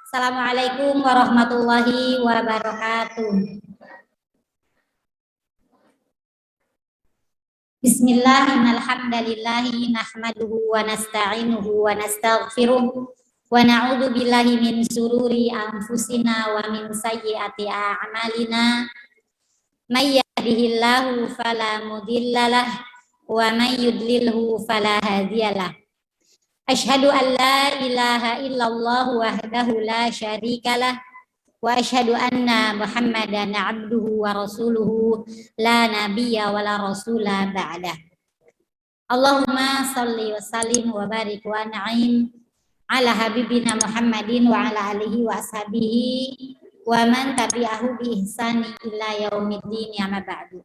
Assalamualaikum warahmatullahi wabarakatuh. Bismillahirrahmanirrahim. Nahmaduhu wa nasta'inuhu wa nastaghfiruh wa na'udzu billahi min sururi anfusina wa min sayyiati a'malina. May yahdihillahu fala mudhillalah wa may yudlilhu fala hadiyalah. Asyhadu an la ilaha illallah wahdahu la syarikalah wa asyhadu anna Muhammadan abduhu wa rasuluhu la nabiyya wa la rasula ba'dah. Allahumma salli wa sallim wa barik wa na'im ala habibina Muhammadin wa ala alihi wa ashabihi wa man tabi'ahu bi ihsani ila yaumiddin amma ba'du.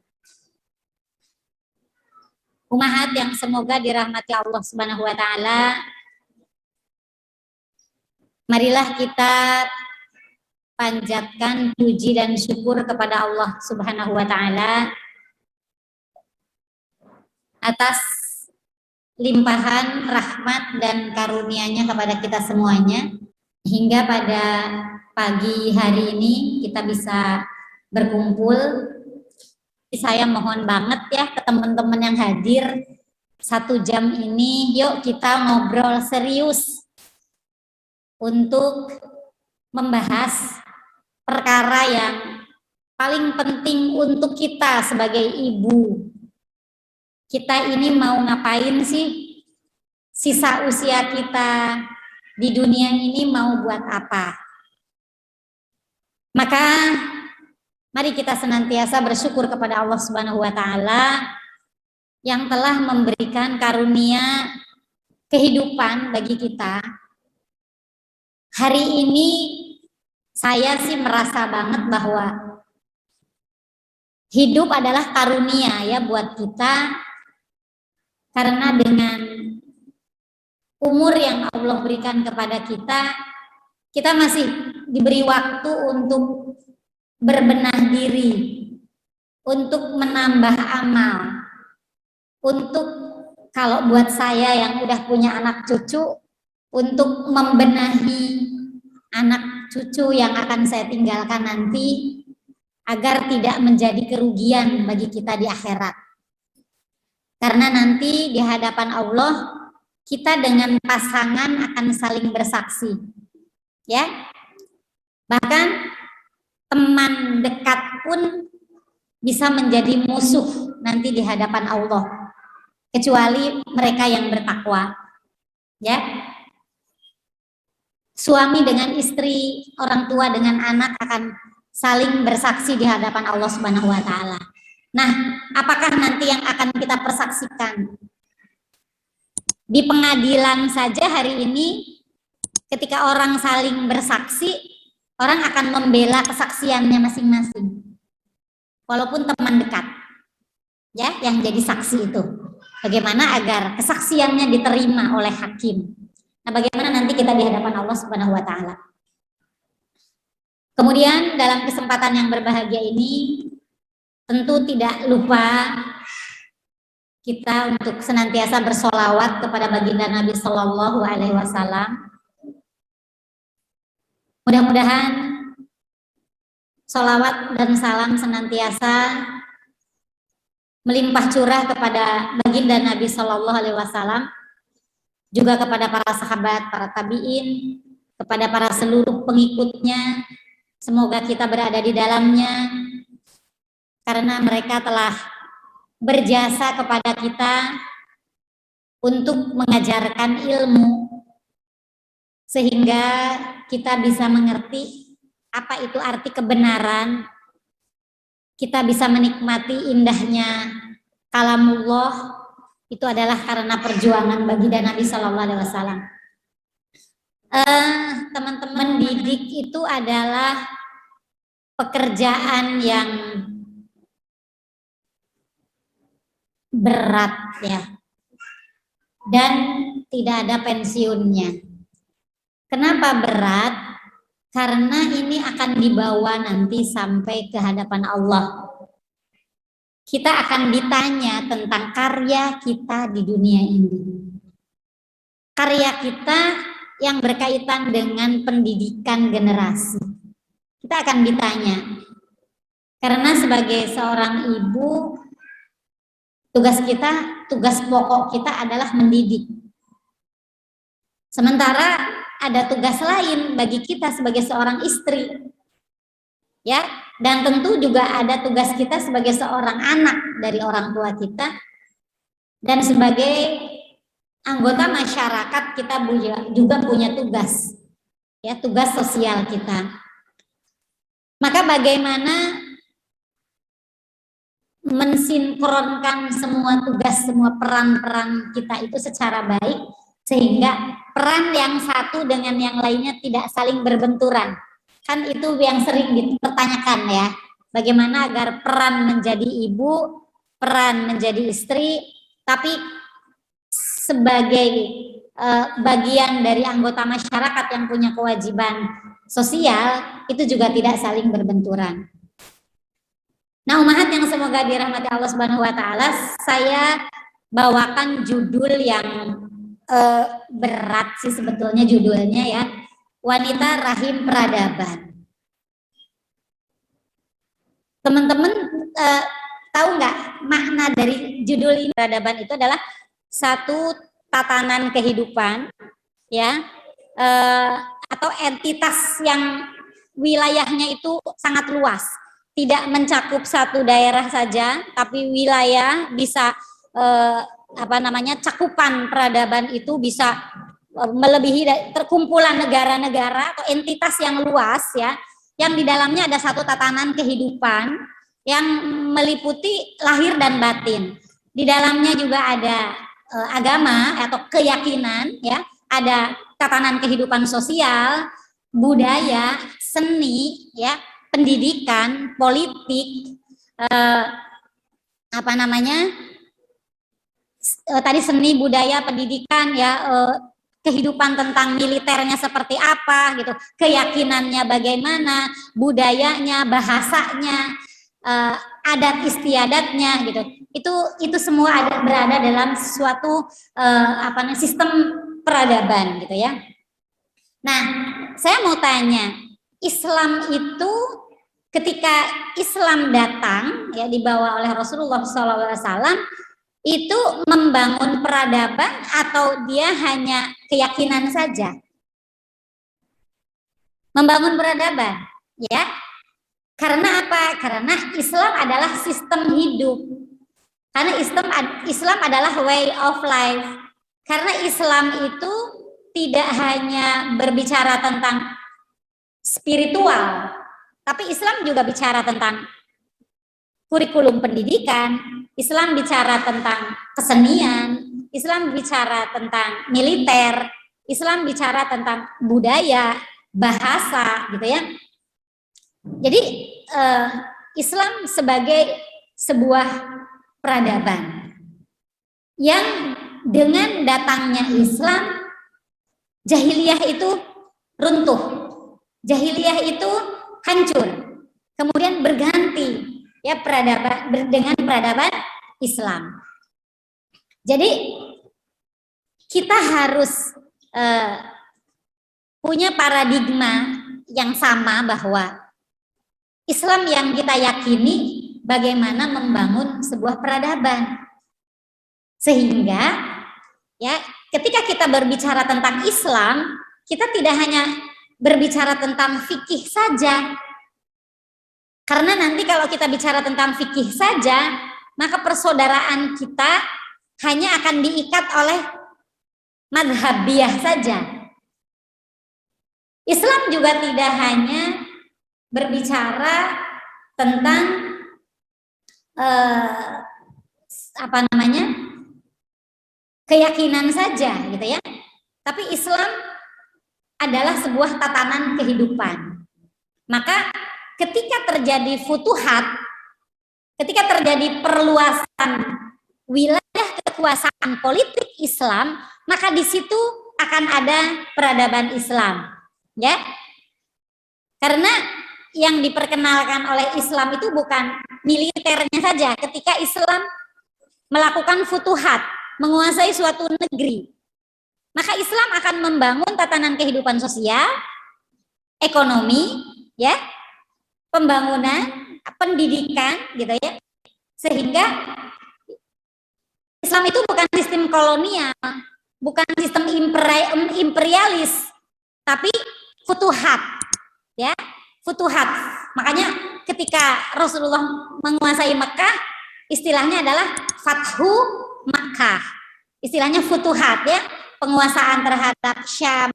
Umahat yang semoga dirahmati Allah Subhanahu wa taala. Marilah kita panjatkan puji dan syukur kepada Allah Subhanahu wa taala atas limpahan rahmat dan karunia-Nya kepada kita semuanya, hingga pada pagi hari ini kita bisa berkumpul. Saya mohon banget ya ke teman-teman yang hadir 1 jam ini, yuk kita ngobrol serius untuk membahas perkara yang paling penting untuk kita sebagai ibu. Kita ini mau ngapain sih? Sisa usia kita di dunia ini mau buat apa? Maka mari kita senantiasa bersyukur kepada Allah Subhanahu wa taala yang telah memberikan karunia kehidupan bagi kita. Hari ini saya sih merasa banget bahwa hidup adalah karunia ya buat kita, karena dengan umur yang Allah berikan kepada kita, kita masih diberi waktu untuk berbenah diri, untuk menambah amal, untuk kalau buat saya yang udah punya anak cucu, untuk membenahi anak cucu yang akan saya tinggalkan nanti agar tidak menjadi kerugian bagi kita di akhirat. Karena nanti di hadapan Allah kita dengan pasangan akan saling bersaksi. Ya. Bahkan teman dekat pun bisa menjadi musuh nanti di hadapan Allah, kecuali mereka yang bertakwa. Ya. Suami dengan istri, orang tua dengan anak akan saling bersaksi di hadapan Allah Subhanahu wa taala. Nah, apakah nanti yang akan kita persaksikan? Di pengadilan saja hari ini ketika orang saling bersaksi, orang akan membela kesaksiannya masing-masing. Walaupun teman dekat. Ya, yang jadi saksi itu. Bagaimana agar kesaksiannya diterima oleh hakim? Nah, bagaimana nanti kita di hadapan Allah Subhanahu wa taala? Kemudian dalam kesempatan yang berbahagia ini tentu tidak lupa kita untuk senantiasa bersolawat kepada baginda Nabi Shallallahu Alaihi Wasallam. Mudah-mudahan solawat dan salam senantiasa melimpah curah kepada baginda Nabi Shallallahu Alaihi Wasallam, juga kepada para sahabat, para tabiin, kepada para seluruh pengikutnya. Semoga kita berada di dalamnya, karena mereka telah berjasa kepada kita untuk mengajarkan ilmu, sehingga kita bisa mengerti apa itu arti kebenaran, kita bisa menikmati indahnya kalamullah. Itu adalah karena perjuangan baginda Nabi Shallallahu Alaihi Wasallam. Teman-teman, didik itu adalah pekerjaan yang berat ya, dan tidak ada pensiunnya. Kenapa berat? Karena ini akan dibawa nanti sampai ke hadapan Allah. Kita akan ditanya tentang karya kita di dunia ini. Karya kita yang berkaitan dengan pendidikan generasi. Kita akan ditanya, karena sebagai seorang ibu, tugas pokok kita adalah mendidik. Sementara ada tugas lain bagi kita sebagai seorang istri, ya, dan tentu juga ada tugas kita sebagai seorang anak dari orang tua kita, dan sebagai anggota masyarakat kita juga punya tugas, ya, tugas sosial kita. Maka bagaimana mensinkronkan semua tugas, semua peran-peran kita itu secara baik, sehingga peran yang satu dengan yang lainnya tidak saling berbenturan. Kan itu yang sering dipertanyakan ya, bagaimana agar peran menjadi ibu, peran menjadi istri, tapi sebagai bagian dari anggota masyarakat yang punya kewajiban sosial, itu juga tidak saling berbenturan. Nah, umahat yang semoga dirahmati Allah Subhanahu wa taala, saya bawakan judul yang berat sih sebetulnya judulnya ya, Wanita Rahim Peradaban. Teman-teman tahu nggak makna dari judul ini? Peradaban itu adalah satu tatanan kehidupan, ya, atau entitas yang wilayahnya itu sangat luas. Tidak mencakup satu daerah saja, tapi wilayah bisa cakupan peradaban itu bisa melebihi terkumpulan negara-negara atau entitas yang luas ya, yang di dalamnya ada satu tatanan kehidupan yang meliputi lahir dan batin. Di dalamnya juga ada agama atau keyakinan ya, ada tatanan kehidupan sosial, budaya, seni ya, pendidikan, politik, tadi seni, budaya, pendidikan ya, kehidupan tentang militernya seperti apa gitu, keyakinannya bagaimana, budayanya, bahasanya, adat istiadatnya gitu. Itu semua berada dalam suatu sistem peradaban gitu ya. Nah, saya mau tanya, Islam itu ketika Islam datang ya, dibawa oleh Rasulullah SAW, itu membangun peradaban atau dia hanya keyakinan saja? Membangun peradaban ya. Karena apa? Karena Islam adalah sistem hidup. Karena Islam adalah way of life. Karena Islam itu tidak hanya berbicara tentang spiritual, tapi Islam juga bicara tentang kurikulum pendidikan, Islam bicara tentang kesenian, Islam bicara tentang militer, Islam bicara tentang budaya, bahasa gitu ya. Jadi Islam sebagai sebuah peradaban yang dengan datangnya Islam, jahiliyah itu runtuh, jahiliyah itu hancur, kemudian berganti ya dengan peradaban Islam. Jadi kita harus punya paradigma yang sama bahwa Islam yang kita yakini bagaimana membangun sebuah peradaban. Sehingga ya, ketika kita berbicara tentang Islam, kita tidak hanya berbicara tentang fikih saja. Karena nanti kalau kita bicara tentang fikih saja, maka persaudaraan kita hanya akan diikat oleh madhabiyah saja. Islam juga tidak hanya berbicara tentang keyakinan saja gitu ya. Tapi Islam adalah sebuah tatanan kehidupan. Maka ketika terjadi futuhat, ketika terjadi perluasan wilayah kekuasaan politik Islam, maka di situ akan ada peradaban Islam, ya. Karena yang diperkenalkan oleh Islam itu bukan militernya saja. Ketika Islam melakukan futuhat, menguasai suatu negeri, Maka Islam akan membangun tatanan kehidupan sosial, ekonomi, ya, pembangunan, pendidikan, gitu ya. Sehingga Islam itu bukan sistem kolonial, bukan sistem imperialis, tapi futuhat, ya, futuhat. Makanya ketika Rasulullah menguasai Mekah, istilahnya adalah Fathu Makkah. Istilahnya futuhat, ya, penguasaan terhadap Syam,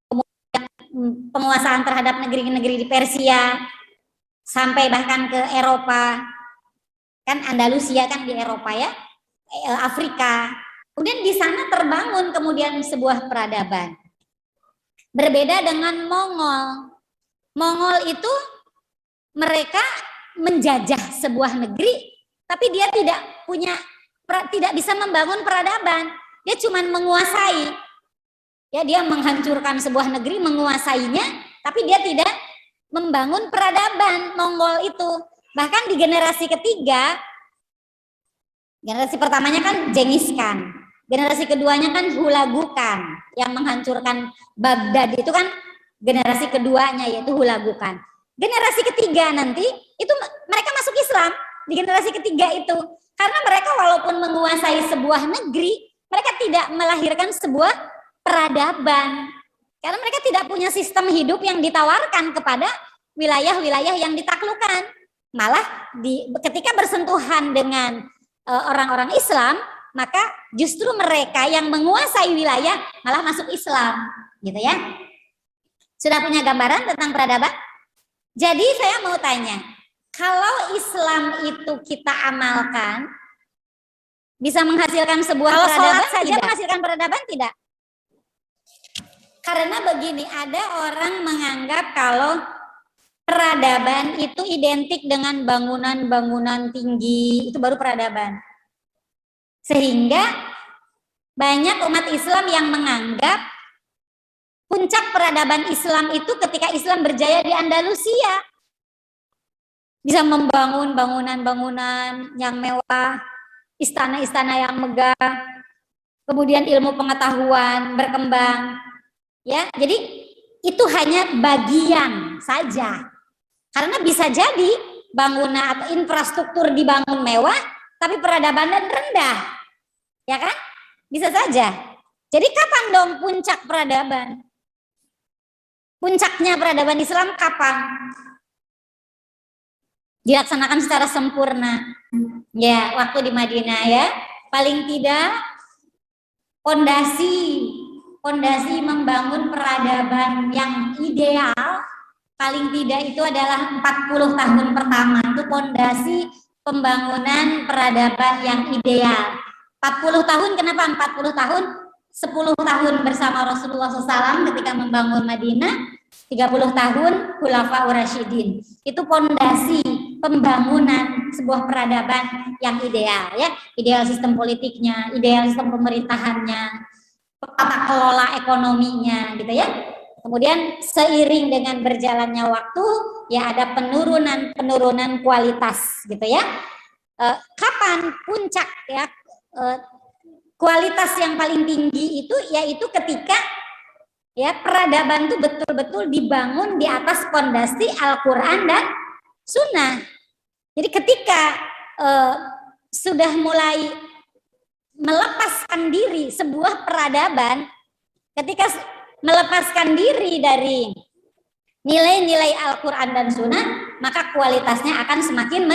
kemudian penguasaan terhadap negeri-negeri di Persia, sampai bahkan ke Eropa. Kan Andalusia kan di Eropa, ya, Afrika. Kemudian di sana terbangun kemudian sebuah peradaban. Berbeda dengan Mongol. Mongol itu mereka menjajah sebuah negeri, tapi dia tidak bisa membangun peradaban. Dia cuma menguasai. Ya, dia menghancurkan sebuah negeri, menguasainya, tapi dia tidak membangun peradaban. Mongol itu bahkan di generasi ketiga, generasi pertamanya kan Genghis Khan, generasi keduanya kan Hulagu Khan yang menghancurkan Baghdad, itu kan generasi keduanya, yaitu Hulagu Khan. Generasi ketiga nanti itu mereka masuk Islam di generasi ketiga itu, karena mereka walaupun menguasai sebuah negeri, mereka tidak melahirkan sebuah peradaban, karena mereka tidak punya sistem hidup yang ditawarkan kepada wilayah-wilayah yang ditaklukkan. Malah ketika bersentuhan dengan orang-orang Islam, maka justru mereka yang menguasai wilayah malah masuk Islam, gitu ya. Sudah punya gambaran tentang peradaban? Jadi saya mau tanya, kalau Islam itu kita amalkan, bisa menghasilkan sebuah peradaban saja tidak? Menghasilkan peradaban tidak? Karena begini, ada orang menganggap kalau peradaban itu identik dengan bangunan-bangunan tinggi, itu baru peradaban. Sehingga banyak umat Islam yang menganggap puncak peradaban Islam itu ketika Islam berjaya di Andalusia. Bisa membangun bangunan-bangunan yang mewah, istana-istana yang megah, kemudian ilmu pengetahuan berkembang. Ya, jadi itu hanya bagian saja. Karena bisa jadi bangunan atau infrastruktur dibangun mewah, tapi peradabannya rendah. Ya kan? Bisa saja. Jadi kapan dong puncak peradaban? Puncaknya peradaban Islam kapan? Dilaksanakan secara sempurna. Ya, waktu di Madinah, ya. Paling tidak pondasi membangun peradaban yang ideal, paling tidak itu adalah 40 tahun pertama. Itu pondasi pembangunan peradaban yang ideal. 40 tahun, kenapa 40 tahun? 10 tahun bersama Rasulullah SAW ketika membangun Madinah, 30 tahun Khulafaur Rasyidin. Itu pondasi pembangunan sebuah peradaban yang ideal, ya. Ideal sistem politiknya, ideal sistem pemerintahannya, tata kelola ekonominya, gitu ya. Kemudian seiring dengan berjalannya waktu, ya ada penurunan kualitas, gitu ya. Kapan puncak, ya, kualitas yang paling tinggi itu yaitu ketika, ya, peradaban itu betul-betul dibangun di atas pondasi Al-Quran dan Sunnah. Jadi ketika sudah mulai melepaskan diri sebuah peradaban, ketika melepaskan diri dari nilai-nilai Al-Quran dan Sunnah, maka kualitasnya akan semakin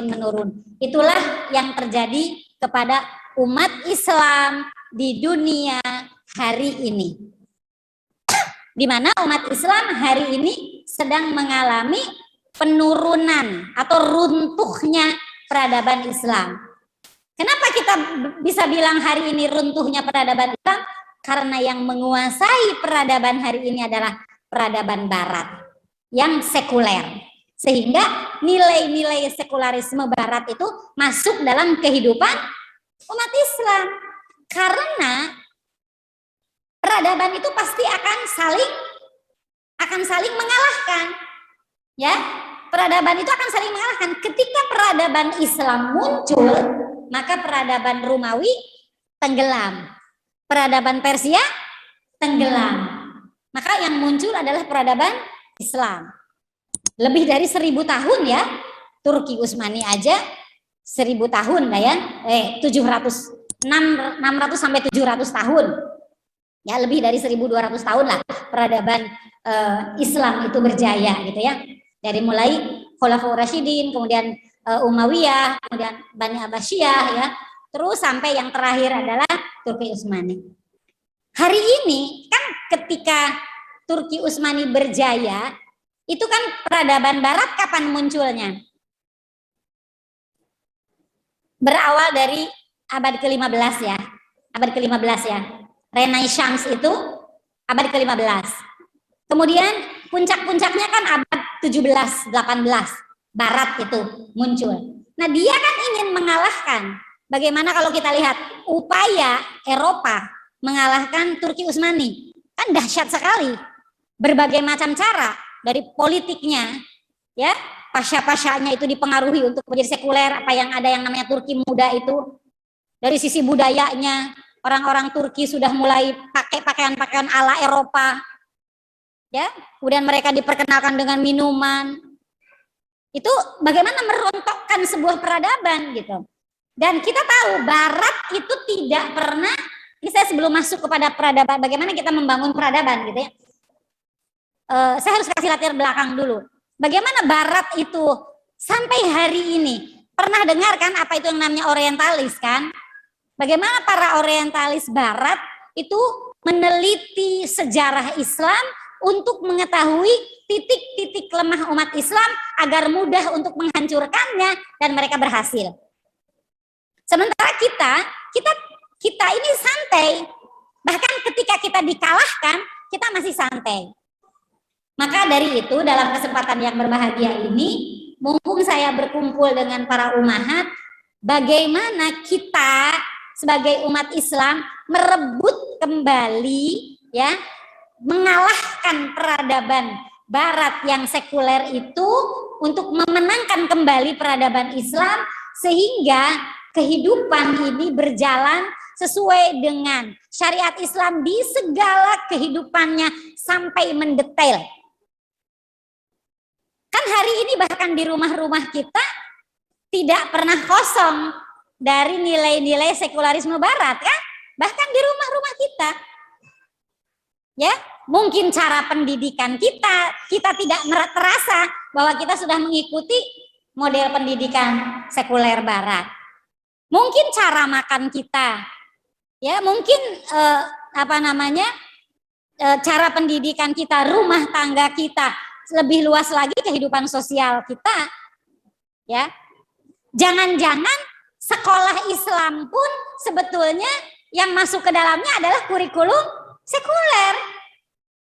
menurun. Itulah yang terjadi kepada umat Islam di dunia hari ini, di mana umat Islam hari ini sedang mengalami penurunan atau runtuhnya peradaban Islam. Kenapa kita bisa bilang hari ini runtuhnya peradaban Islam? Karena yang menguasai peradaban hari ini adalah peradaban Barat yang sekuler. Sehingga nilai-nilai sekularisme Barat itu masuk dalam kehidupan umat Islam. Karena peradaban itu pasti akan saling mengalahkan. Ya, peradaban itu akan saling mengalahkan. Ketika peradaban Islam muncul, maka peradaban Romawi tenggelam. peradaban Persia tenggelam. Maka yang muncul adalah peradaban Islam. Lebih dari 1000 tahun ya. Turki Utsmani aja 1000 tahun lah ya. 600 sampai 700 tahun. Ya, lebih dari 1200 tahun lah peradaban Islam itu berjaya gitu ya. Dari mulai Khulafaur Rasyidin, kemudian Umayyah, kemudian Bani Abbasiyah ya. Terus sampai yang terakhir adalah Turki Utsmani. Hari ini kan ketika Turki Utsmani berjaya, itu kan peradaban barat kapan munculnya? Berawal dari abad ke-15 ya. Abad ke-15 ya. Renaissance itu abad ke-15. Kemudian puncak-puncaknya kan abad 17, 18. Barat itu muncul. Nah, dia kan ingin mengalahkan. Bagaimana kalau kita lihat upaya Eropa mengalahkan Turki Utsmani? Kan dahsyat sekali. Berbagai macam cara, dari politiknya, ya, pasha-pashanya itu dipengaruhi untuk menjadi sekuler, apa yang ada yang namanya Turki muda itu. Dari sisi budayanya, orang-orang Turki sudah mulai pakai pakaian-pakaian ala Eropa. Ya, kemudian mereka diperkenalkan dengan minuman. Itu bagaimana merontokkan sebuah peradaban gitu. Dan kita tahu barat itu tidak pernah, ini saya sebelum masuk kepada peradaban, bagaimana kita membangun peradaban gitu ya. Saya harus kasih latar belakang dulu. Bagaimana barat itu sampai hari ini, pernah dengar kan apa itu yang namanya orientalis kan? Bagaimana para orientalis barat itu meneliti sejarah Islam untuk mengetahui titik-titik lemah umat Islam agar mudah untuk menghancurkannya, dan mereka berhasil. Sementara kita ini santai. Bahkan ketika kita dikalahkan, kita masih santai. Maka dari itu dalam kesempatan yang berbahagia ini, mumpung saya berkumpul dengan para umahat, bagaimana kita sebagai umat Islam merebut kembali ya, mengalahkan peradaban barat yang sekuler itu untuk memenangkan kembali peradaban Islam, sehingga kehidupan ini berjalan sesuai dengan syariat Islam di segala kehidupannya sampai mendetail. Kan hari ini bahkan di rumah-rumah kita tidak pernah kosong dari nilai-nilai sekularisme barat kan? Bahkan di rumah-rumah kita. Ya, mungkin cara pendidikan kita tidak terasa bahwa kita sudah mengikuti model pendidikan sekuler barat. Mungkin cara makan kita, ya mungkin cara pendidikan kita, rumah tangga kita, lebih luas lagi kehidupan sosial kita, ya. Jangan-jangan sekolah Islam pun sebetulnya yang masuk ke dalamnya adalah kurikulum sekuler.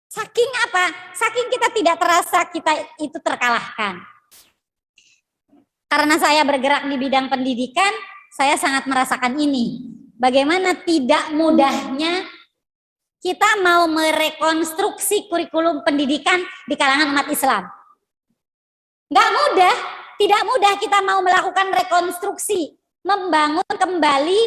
Saking apa? Saking kita tidak terasa kita itu terkalahkan. Karena saya bergerak di bidang pendidikan, saya sangat merasakan ini. Bagaimana tidak mudahnya kita mau merekonstruksi kurikulum pendidikan di kalangan umat Islam. Nggak mudah, tidak mudah kita mau melakukan rekonstruksi, membangun kembali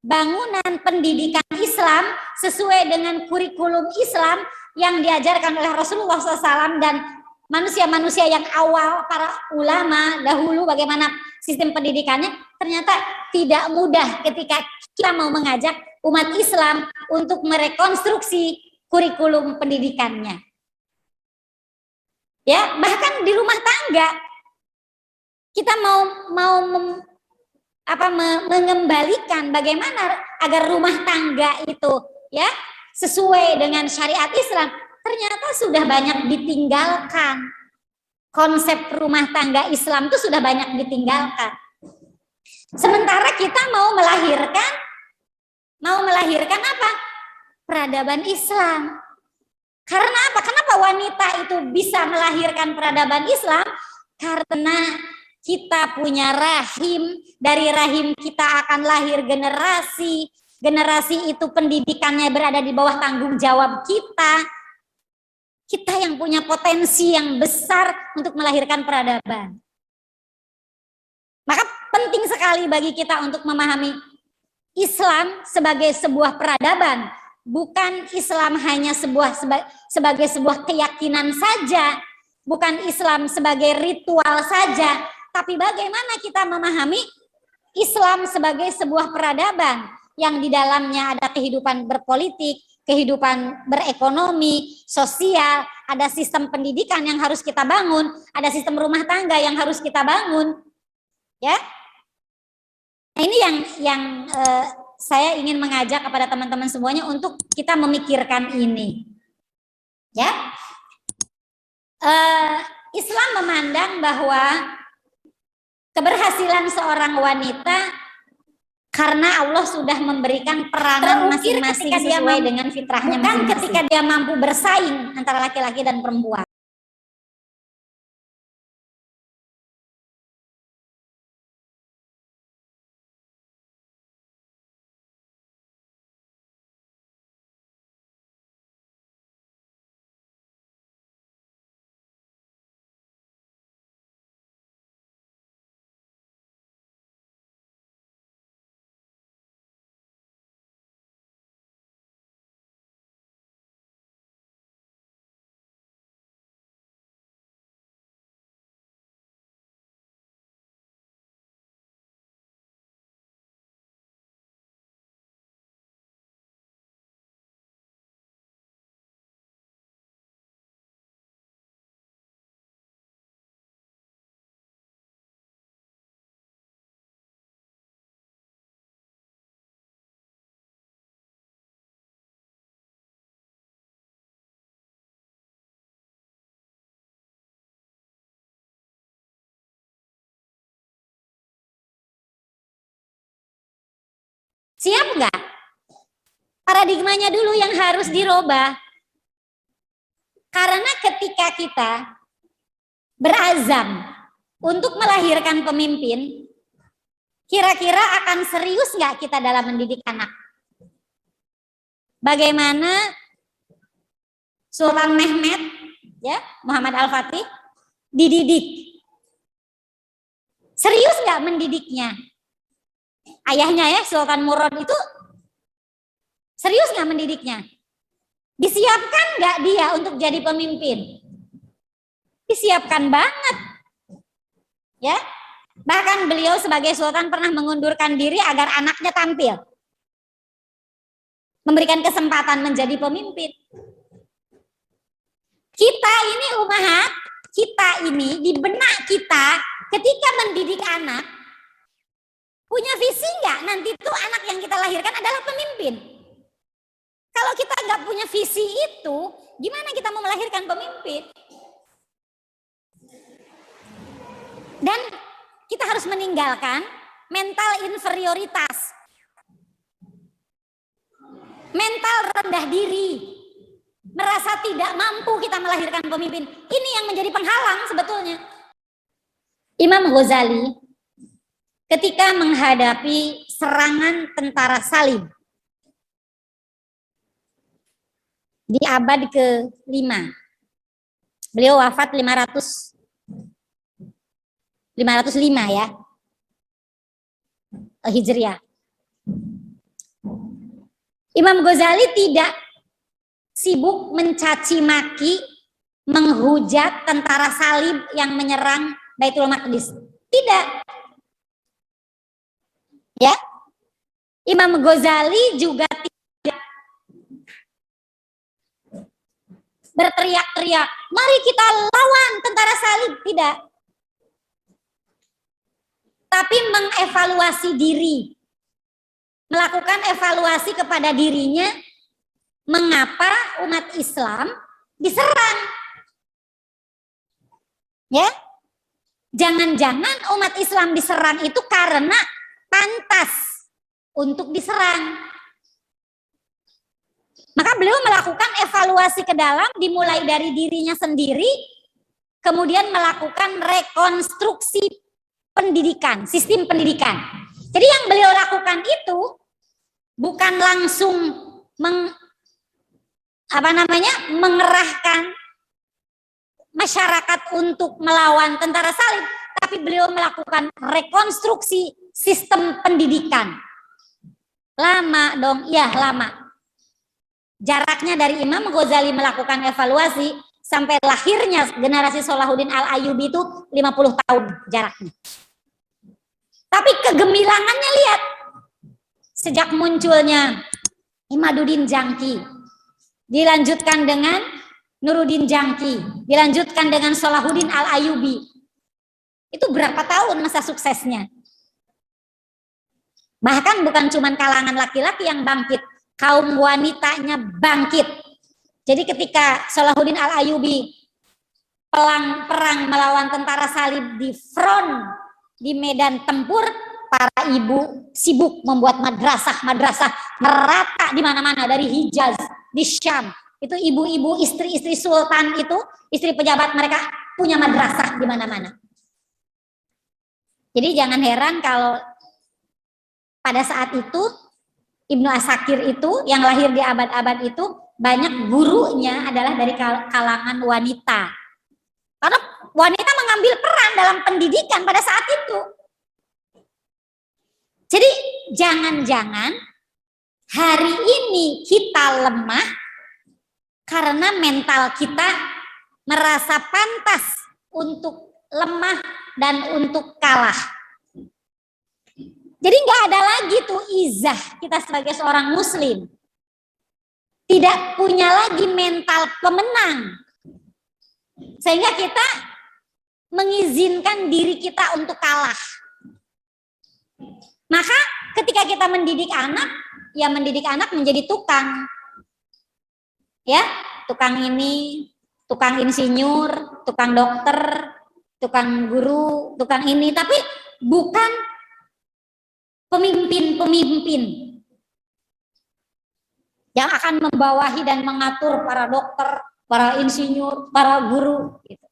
bangunan pendidikan Islam sesuai dengan kurikulum Islam yang diajarkan oleh Rasulullah SAW dan manusia-manusia yang awal, para ulama dahulu, bagaimana sistem pendidikannya. Ternyata tidak mudah ketika kita mau mengajak umat Islam untuk merekonstruksi kurikulum pendidikannya. Ya, bahkan di rumah tangga kita mau mengembalikan bagaimana agar rumah tangga itu ya sesuai dengan syariat Islam, ternyata sudah banyak ditinggalkan. Konsep rumah tangga Islam itu sudah banyak ditinggalkan. Sementara kita mau melahirkan apa? Peradaban Islam. Karena apa? Kenapa wanita itu bisa melahirkan peradaban Islam? Karena kita punya rahim, dari rahim kita akan lahir generasi. Generasi itu pendidikannya berada di bawah tanggung jawab kita. Kita yang punya potensi yang besar untuk melahirkan peradaban. Maka penting sekali bagi kita untuk memahami Islam sebagai sebuah peradaban, bukan Islam hanya sebagai sebuah keyakinan saja, bukan Islam sebagai ritual saja, tapi bagaimana kita memahami Islam sebagai sebuah peradaban yang di dalamnya ada kehidupan berpolitik, kehidupan berekonomi, sosial, ada sistem pendidikan yang harus kita bangun, ada sistem rumah tangga yang harus kita bangun, ya. Nah, ini yang saya ingin mengajak kepada teman-teman semuanya untuk kita memikirkan ini, ya. Islam memandang bahwa keberhasilan seorang wanita karena Allah sudah memberikan peranan masing-masing sesuai dengan fitrahnya masing-masing. Bukan ketika dia mampu bersaing antara laki-laki dan perempuan. Siap nggak? Paradigmanya dulu yang harus dirubah. Karena ketika kita berazam untuk melahirkan pemimpin, kira-kira akan serius nggak kita dalam mendidik anak? Bagaimana Sultan Mehmet, ya, Muhammad Al-Fatih, dididik? Serius nggak mendidiknya? Ayahnya ya, Sultan Murad itu serius nggak mendidiknya? Disiapkan nggak dia untuk jadi pemimpin? Disiapkan banget, ya. Bahkan beliau sebagai sultan pernah mengundurkan diri agar anaknya tampil, memberikan kesempatan menjadi pemimpin. Kita ini umahat, kita ini di benak kita ketika mendidik anak, punya visi nggak nanti tuh anak yang kita lahirkan adalah pemimpin? Kalau kita nggak punya visi itu, gimana kita mau melahirkan pemimpin? Dan kita harus meninggalkan mental inferioritas, mental rendah diri, merasa tidak mampu kita melahirkan pemimpin. Ini yang menjadi penghalang sebetulnya. Imam Ghazali ketika menghadapi serangan tentara salib di abad ke-5, beliau wafat 505 ya, Hijriah. Imam Ghazali tidak sibuk mencaci maki, menghujat tentara salib yang menyerang Baitul Maqdis. Tidak. Ya. Imam Ghazali juga tidak berteriak-teriak, mari kita lawan tentara salib, tidak. Tapi mengevaluasi diri, melakukan evaluasi kepada dirinya, mengapa umat Islam diserang. Ya, jangan-jangan umat Islam diserang itu karena pantas untuk diserang. Maka beliau melakukan evaluasi ke dalam, dimulai dari dirinya sendiri, kemudian melakukan rekonstruksi pendidikan, sistem pendidikan. Jadi yang beliau lakukan itu bukan langsung mengerahkan masyarakat untuk melawan tentara salib, tapi beliau melakukan rekonstruksi sistem pendidikan. Lama dong, iya lama. Jaraknya dari Imam Ghazali melakukan evaluasi sampai lahirnya generasi Salahuddin Al-Ayyubi itu 50 tahun jaraknya. Tapi kegemilangannya lihat, sejak munculnya Imaduddin Jangki, dilanjutkan dengan Nuruddin Jangki, dilanjutkan dengan Salahuddin Al-Ayyubi. Itu berapa tahun masa suksesnya? Bahkan bukan cuma kalangan laki-laki yang bangkit, kaum wanitanya bangkit. Jadi ketika Salahuddin Al-Ayyubi perang melawan tentara salib di front, di medan tempur, para ibu sibuk membuat madrasah merata di mana-mana, dari Hijaz, di Syam. Itu ibu-ibu, istri-istri sultan itu, istri pejabat mereka punya madrasah di mana-mana. Jadi jangan heran kalau pada saat itu Ibnu Asakir itu yang lahir di abad-abad itu banyak gurunya adalah dari kalangan wanita. Karena wanita mengambil peran dalam pendidikan pada saat itu. Jadi jangan-jangan hari ini kita lemah karena mental kita merasa pantas untuk lemah dan untuk kalah. Jadi nggak ada lagi tuh izah kita sebagai seorang muslim. Tidak punya lagi mental pemenang. Sehingga kita mengizinkan diri kita untuk kalah. Maka ketika kita mendidik anak, ya mendidik anak menjadi tukang. Ya, tukang ini, tukang insinyur, tukang dokter, tukang guru, tukang ini, tapi bukan pemimpin-pemimpin yang akan membawahi dan mengatur para dokter, para insinyur, para guru. Gitu.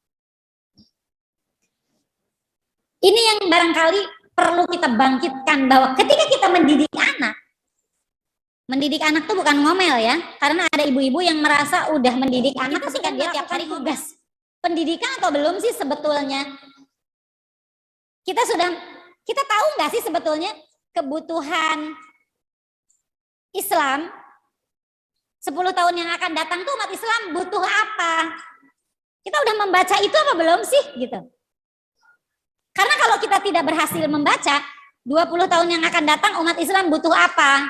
Ini yang barangkali perlu kita bangkitkan, bahwa ketika kita mendidik anak tuh bukan ngomel ya, karena ada ibu-ibu yang merasa udah mendidik anak ketika dia tiap hari tugas pendidikan atau belum sih sebetulnya. Kita tahu nggak sih sebetulnya kebutuhan Islam 10 tahun yang akan datang tuh umat Islam butuh apa? Kita udah membaca itu apa belum sih gitu? Karena kalau kita tidak berhasil membaca, 20 tahun yang akan datang umat Islam butuh apa?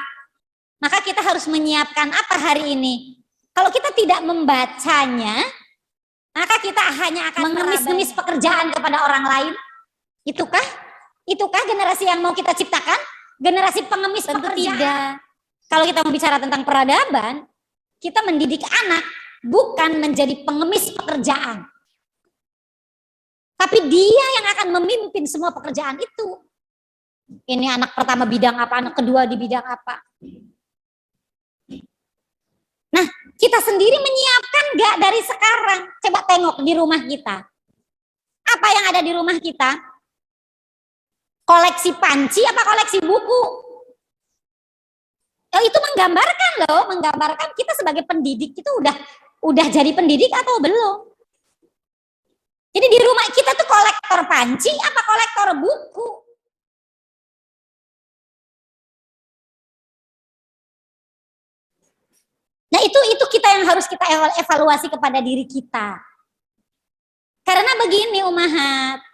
Maka kita harus menyiapkan apa hari ini? Kalau kita tidak membacanya, maka kita hanya akan mengemis-ngemis pekerjaan kepada orang lain. Itukah generasi yang mau kita ciptakan? Generasi pengemis tentu pekerjaan? Tidak. Kalau kita mau bicara tentang peradaban, kita mendidik anak bukan menjadi pengemis pekerjaan. Tapi dia yang akan memimpin semua pekerjaan itu. Ini anak pertama bidang apa, anak kedua di bidang apa. Nah, kita sendiri menyiapkan gak dari sekarang? Coba tengok di rumah kita. Apa yang ada di rumah kita? Koleksi panci apa koleksi buku? Itu menggambarkan kita sebagai pendidik itu udah jadi pendidik atau belum? Jadi di rumah kita tuh kolektor panci apa kolektor buku? Nah itu kita yang harus kita evaluasi kepada diri kita. Karena begini Ummahat,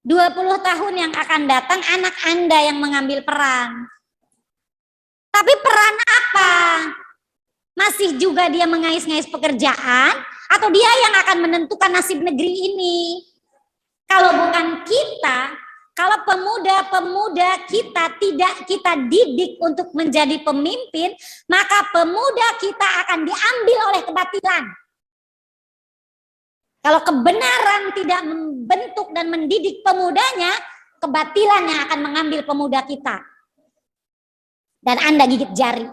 20 tahun yang akan datang anak Anda yang mengambil peran. Tapi peran apa? Masih juga dia mengais-ngais pekerjaan atau dia yang akan menentukan nasib negeri ini? Kalau bukan kita, kalau pemuda-pemuda kita tidak kita didik untuk menjadi pemimpin, maka pemuda kita akan diambil oleh kebatilan. Kalau kebenaran tidak membentuk dan mendidik pemudanya, kebatilan yang akan mengambil pemuda kita. Dan Anda gigit jari.